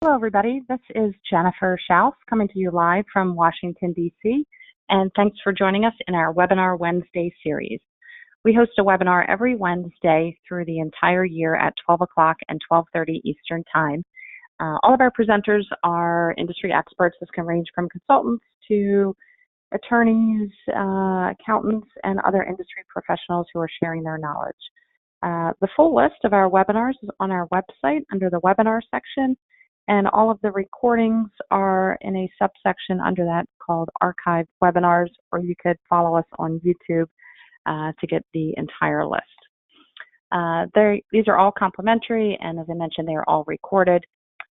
Hello, everybody. This is Jennifer Schaus coming to you live from Washington, D.C., and thanks for joining us in our Webinar Wednesday series. We host a webinar every Wednesday through the entire year at 12 o'clock and 12:30 Eastern Time. All of our presenters are industry experts. This can range from consultants to attorneys, accountants, and other industry professionals who are sharing their knowledge. The full list of our webinars is on our website under the webinar section, and all of the recordings are in a subsection under that called archived webinars, or you could follow us on YouTube to get the entire list. These are all complimentary, and as I mentioned, they are all recorded.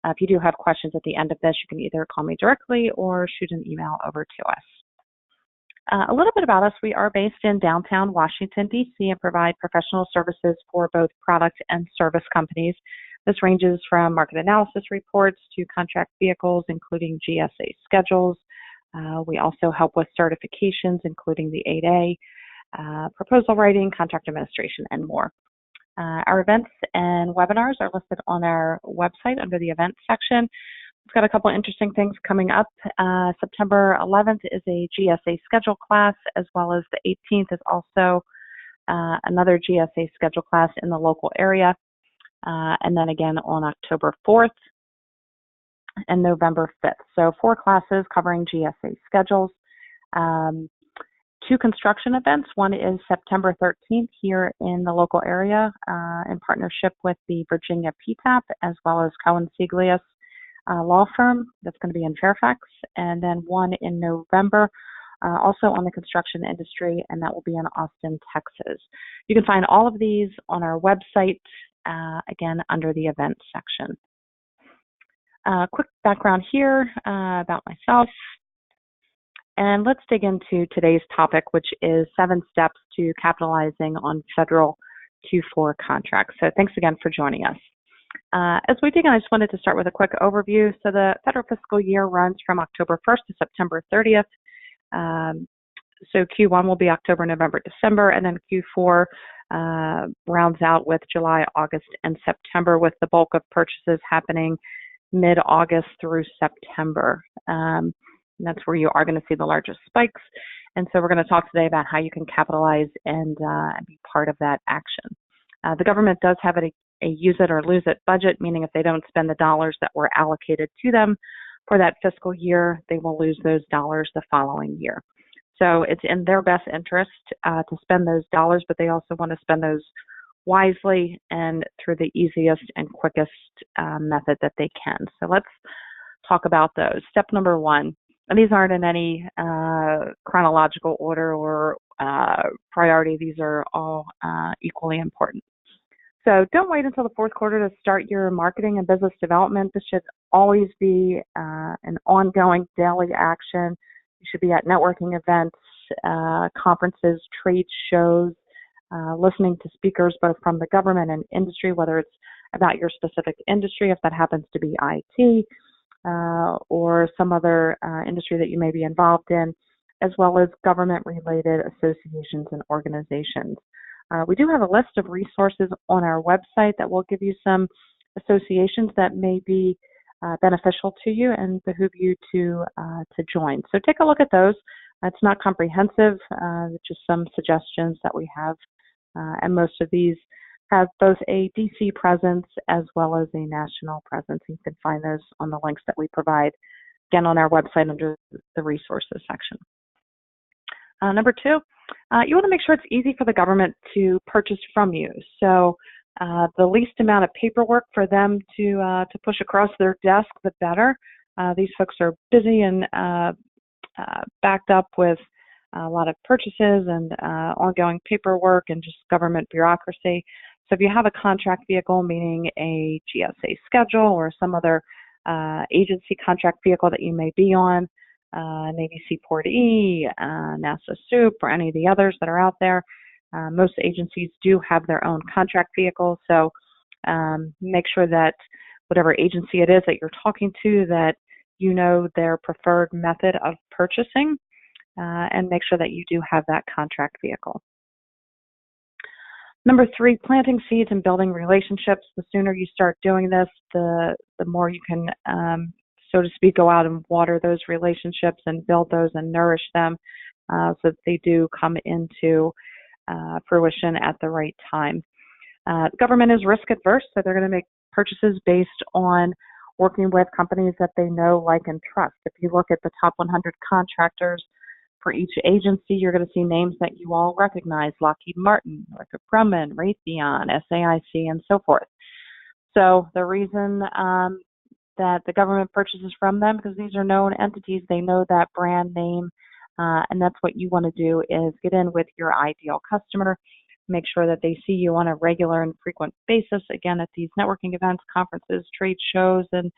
If you do have questions at the end of this, you can either call me directly or shoot an email over to us. A little bit about us. We are based in downtown Washington, D.C. and provide professional services for both product and service companies. This ranges from market analysis reports to contract vehicles, including GSA schedules. We also help with certifications, including the 8A, proposal writing, contract administration, and more. Our events and webinars are listed on our website under the events section. We've got a couple interesting things coming up. September 11th is a GSA schedule class, as well as the 18th is also another GSA schedule class in the local area. And then again on October 4th and November 5th. So 4 classes covering GSA schedules. 2 construction events. One is September 13th here in the local area in partnership with the Virginia PTAP, as well as Cohen Seglius law firm. That's going to be in Fairfax. And then one in November, also on the construction industry, and that will be in Austin, Texas. You can find all of these on our website, again, under the events section. Quick background here about myself. And let's dig into today's topic, which is 7 steps to capitalizing on federal Q4 contracts. So thanks again for joining us. As we dig in, I just wanted to start with a quick overview. So the federal fiscal year runs from October 1st to September 30th. So Q1 will be October, November, December, and then Q4 rounds out with July, August, and September, with the bulk of purchases happening mid-August through September. And that's where you are going to see the largest spikes. And so we're going to talk today about how you can capitalize and be part of that action. The government does have a use it or lose it budget, meaning if they don't spend the dollars that were allocated to them for that fiscal year, they will lose those dollars the following year. So it's in their best interest to spend those dollars, but they also want to spend those wisely and through the easiest and quickest method that they can. So let's talk about those. Step number 1, and these aren't in any chronological order or priority. These are all equally important. So don't wait until the fourth quarter to start your marketing and business development. This should always be an ongoing daily action. You should be at networking events, conferences, trade shows, listening to speakers both from the government and industry, whether it's about your specific industry, if that happens to be IT, or some other industry that you may be involved in, as well as government-related associations and organizations. We do have a list of resources on our website that will give you some associations that may be beneficial to you and behoove you to join. So take a look at those. It's not comprehensive, just some suggestions that we have. And most of these have both a DC presence as well as a national presence. You can find those on the links that we provide, again, on our website under the resources section. Number 2, you want to make sure it's easy for the government to purchase from you. So the least amount of paperwork for them to push across their desk, the better. These folks are busy and backed up with a lot of purchases and ongoing paperwork and just government bureaucracy. So if you have a contract vehicle, meaning a GSA schedule or some other agency contract vehicle that you may be on, Navy Seaport E, NASA SOUP, or any of the others that are out there. Most agencies do have their own contract vehicles, so make sure that whatever agency it is that you're talking to, that you know their preferred method of purchasing, and make sure that you do have that contract vehicle. Number 3, planting seeds and building relationships. The sooner you start doing this, the more you can, so to speak, go out and water those relationships and build those and nourish them so that they do come into fruition at the right time. The government is risk adverse, so they're going to make purchases based on working with companies that they know, like, and trust. If you look at the top 100 contractors for each agency, you're going to see names that you all recognize: Lockheed Martin, Northrop Grumman, Raytheon, SAIC, and so forth. So the reason that the government purchases from them, because these are known entities, they know that brand name, and that's what you want to do, is get in with your ideal customer, make sure that they see you on a regular and frequent basis, again, at these networking events, conferences, trade shows, and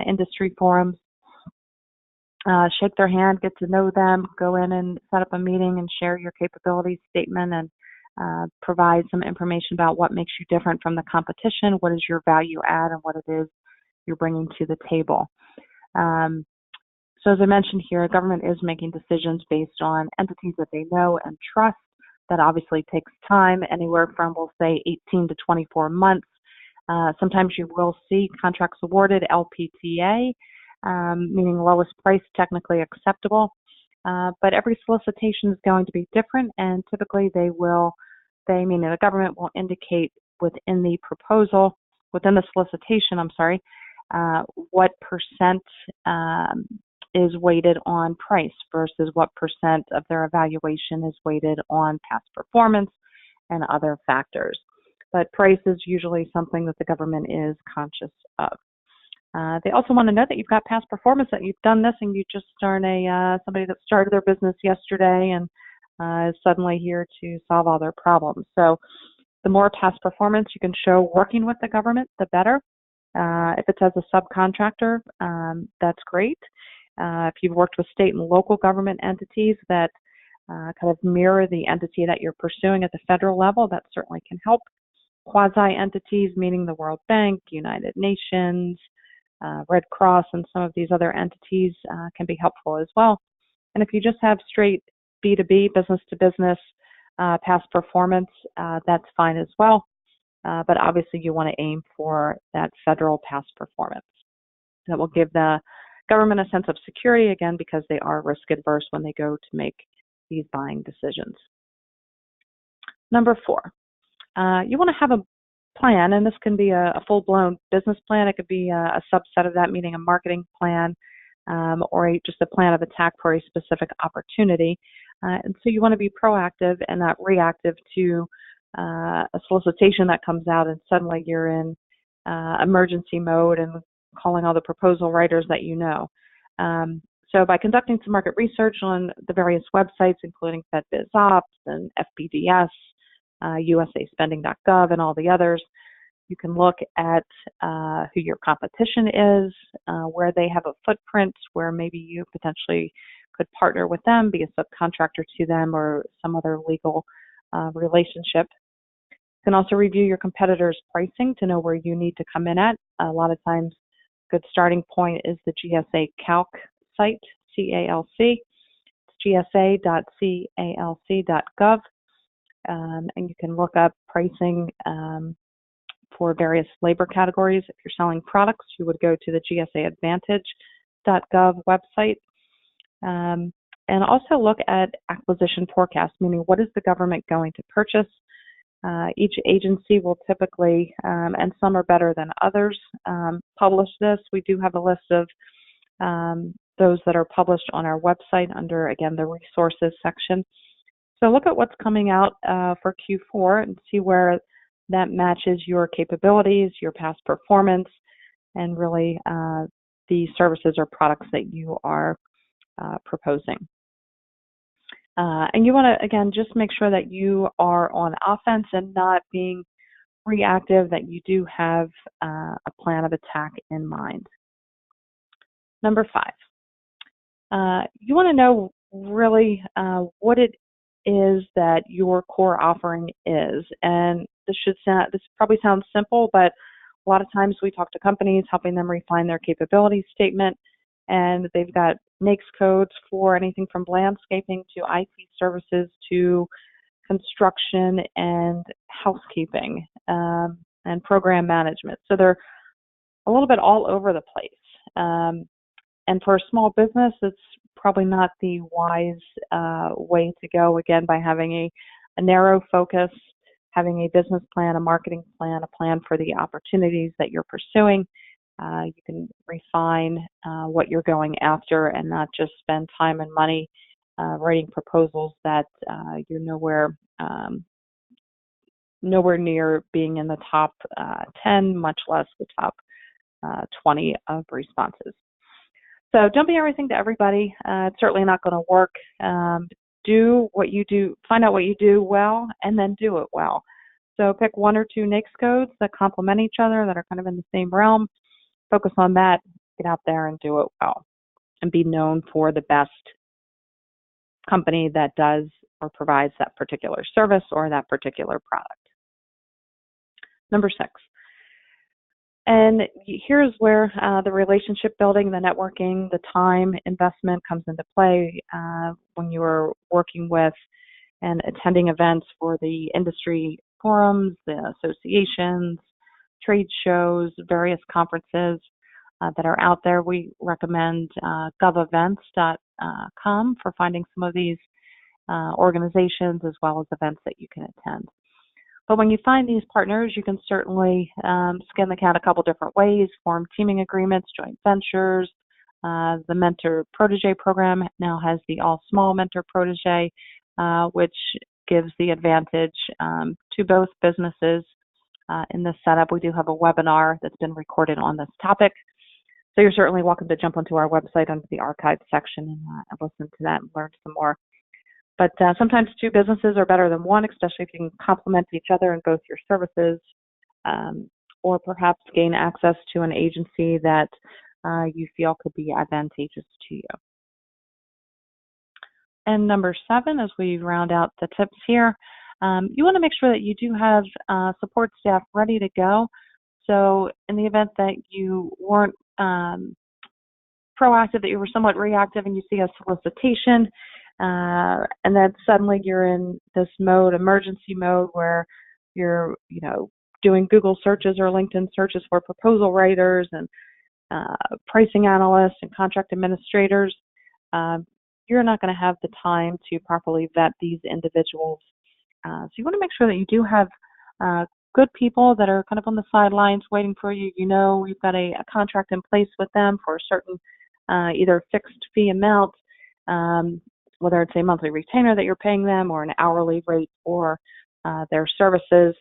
industry forums. Shake their hand, get to know them, go in and set up a meeting and share your capabilities statement and provide some information about what makes you different from the competition, what is your value add, and what it is you're bringing to the table. So as I mentioned here, government is making decisions based on entities that they know and trust. That obviously takes time, anywhere from, we'll say, 18 to 24 months. Sometimes you will see contracts awarded LPTA, meaning lowest price technically acceptable. But every solicitation is going to be different, and typically meaning the government will indicate within the proposal, within the solicitation, what percent is weighted on price versus what percent of their evaluation is weighted on past performance and other factors. But price is usually something that the government is conscious of. They also want to know that you've got past performance, that you've done this and you just aren't somebody that started their business yesterday and is suddenly here to solve all their problems. So the more past performance you can show working with the government, the better. If it's as a subcontractor, that's great. If you've worked with state and local government entities that kind of mirror the entity that you're pursuing at the federal level, that certainly can help. Quasi-entities, meaning the World Bank, United Nations, Red Cross, and some of these other entities can be helpful as well. And if you just have straight B2B, business to business, past performance, that's fine as well. But obviously you want to aim for that federal past performance. That will give the government a sense of security, again, because they are risk adverse when they go to make these buying decisions. Number 4, you want to have a plan, and this can be a full-blown business plan. It could be a subset of that, meaning a marketing plan, or just a plan of attack for a specific opportunity. And so you want to be proactive and not reactive to a solicitation that comes out and suddenly you're in emergency mode and calling all the proposal writers that you know. So by conducting some market research on the various websites, including FedBizOps and FBDS, USAspending.gov, and all the others, you can look at who your competition is, where they have a footprint, where maybe you potentially could partner with them, be a subcontractor to them, or some other legal relationship. You can also review your competitors' pricing to know where you need to come in at. A lot of times, a good starting point is the GSA Calc site, CALC. It's gsa.calc.gov. And you can look up pricing for various labor categories. If you're selling products, you would go to the gsaadvantage.gov website. And also look at acquisition forecast, meaning what is the government going to purchase? Each agency will typically, and some are better than others, publish this. We do have a list of those that are published on our website under, again, the resources section. So look at what's coming out for Q4 and see where that matches your capabilities, your past performance, and really the services or products that you are proposing. And you want to, again, just make sure that you are on offense and not being reactive, that you do have a plan of attack in mind. Number 5, you want to know really what it is that your core offering is. And this probably sounds simple, but a lot of times we talk to companies helping them refine their capabilities statement, and they've got NAICS codes for anything from landscaping to IT services to construction, and housekeeping, and program management. So they're a little bit all over the place. And for a small business, it's probably not the wise way to go, again, by having a narrow focus, having a business plan, a marketing plan, a plan for the opportunities that you're pursuing. You can refine what you're going after and not just spend time and money writing proposals that you're nowhere near being in the top 10, much less the top 20 of responses. So don't be everything to everybody. It's certainly not going to work. Do what you do, find out what you do well, and then do it well. So pick one or two NAICS codes that complement each other, that are kind of in the same realm. Focus on that, get out there and do it well, and be known for the best company that does or provides that particular service or that particular product. Number 6. And here's where the relationship building, the networking, the time investment comes into play when you are working with and attending events for the industry forums, the associations, trade shows, various conferences that are out there. We recommend govevents.com for finding some of these organizations as well as events that you can attend. But when you find these partners, you can certainly skin the cat a couple different ways, form teaming agreements, joint ventures. The Mentor-Protege program now has the all-small Mentor-Protege, which gives the advantage to both businesses. In this setup, we do have a webinar that's been recorded on this topic. So you're certainly welcome to jump onto our website under the archive section and listen to that and learn some more. But sometimes two businesses are better than one, especially if you can complement each other in both your services, or perhaps gain access to an agency that you feel could be advantageous to you. And number 7, as we round out the tips here, you want to make sure that you do have support staff ready to go. So in the event that you weren't proactive, that you were somewhat reactive, and you see a solicitation, and then suddenly you're in this mode, emergency mode, where you're, doing Google searches or LinkedIn searches for proposal writers and pricing analysts and contract administrators, you're not going to have the time to properly vet these individuals. So you want to make sure that you do have good people that are kind of on the sidelines waiting for you. You've got a contract in place with them for a certain either fixed fee amount, whether it's a monthly retainer that you're paying them or an hourly rate for their services,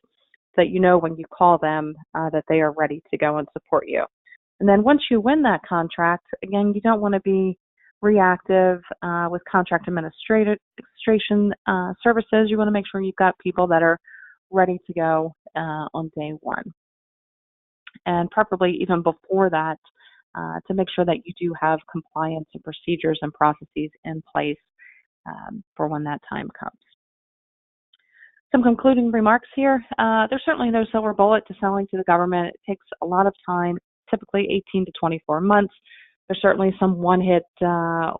that when you call them that they are ready to go and support you. And then once you win that contract, again, you don't want to be reactive with contract administration services. You want to make sure you've got people that are ready to go on day one. And preferably even before that, to make sure that you do have compliance and procedures and processes in place for when that time comes. Some concluding remarks here. There's certainly no silver bullet to selling to the government. It takes a lot of time, typically 18 to 24 months. There's certainly some one-hit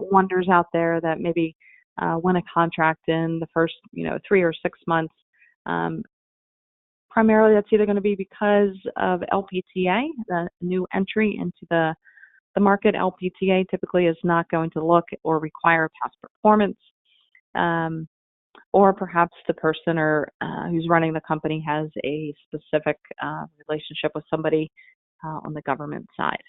wonders out there that maybe win a contract in the first 3 or 6 months. Primarily, that's either going to be because of LPTA, the new entry into the market. LPTA typically is not going to look or require past performance, or perhaps the person who's running the company has a specific relationship with somebody on the government side.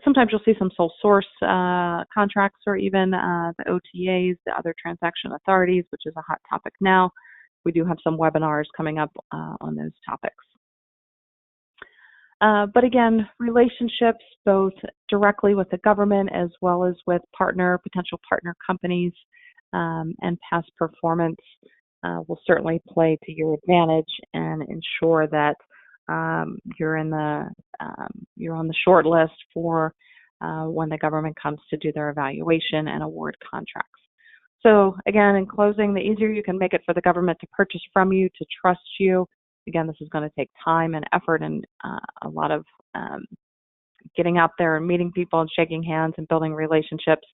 Sometimes you'll see some sole source contracts, or even the OTAs, the other transaction authorities, which is a hot topic now. We do have some webinars coming up on those topics. But again, relationships both directly with the government as well as with potential partner companies, and past performance will certainly play to your advantage and ensure that you're on the short list for when the government comes to do their evaluation and award contracts. So again, in closing, the easier you can make it for the government to purchase from you, to trust you. Again, this is going to take time and effort and a lot of getting out there and meeting people and shaking hands and building relationships,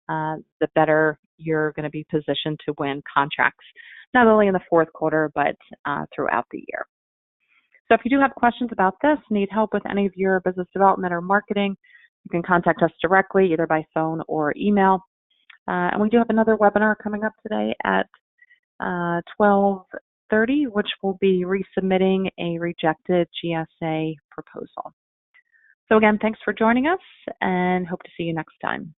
the better you're going to be positioned to win contracts. not only in the fourth quarter, but throughout the year. So if you do have questions about this, need help with any of your business development or marketing, you can contact us directly, either by phone or email. And we do have another webinar coming up today at 12:30, which will be resubmitting a rejected GSA proposal. So again, thanks for joining us, and hope to see you next time.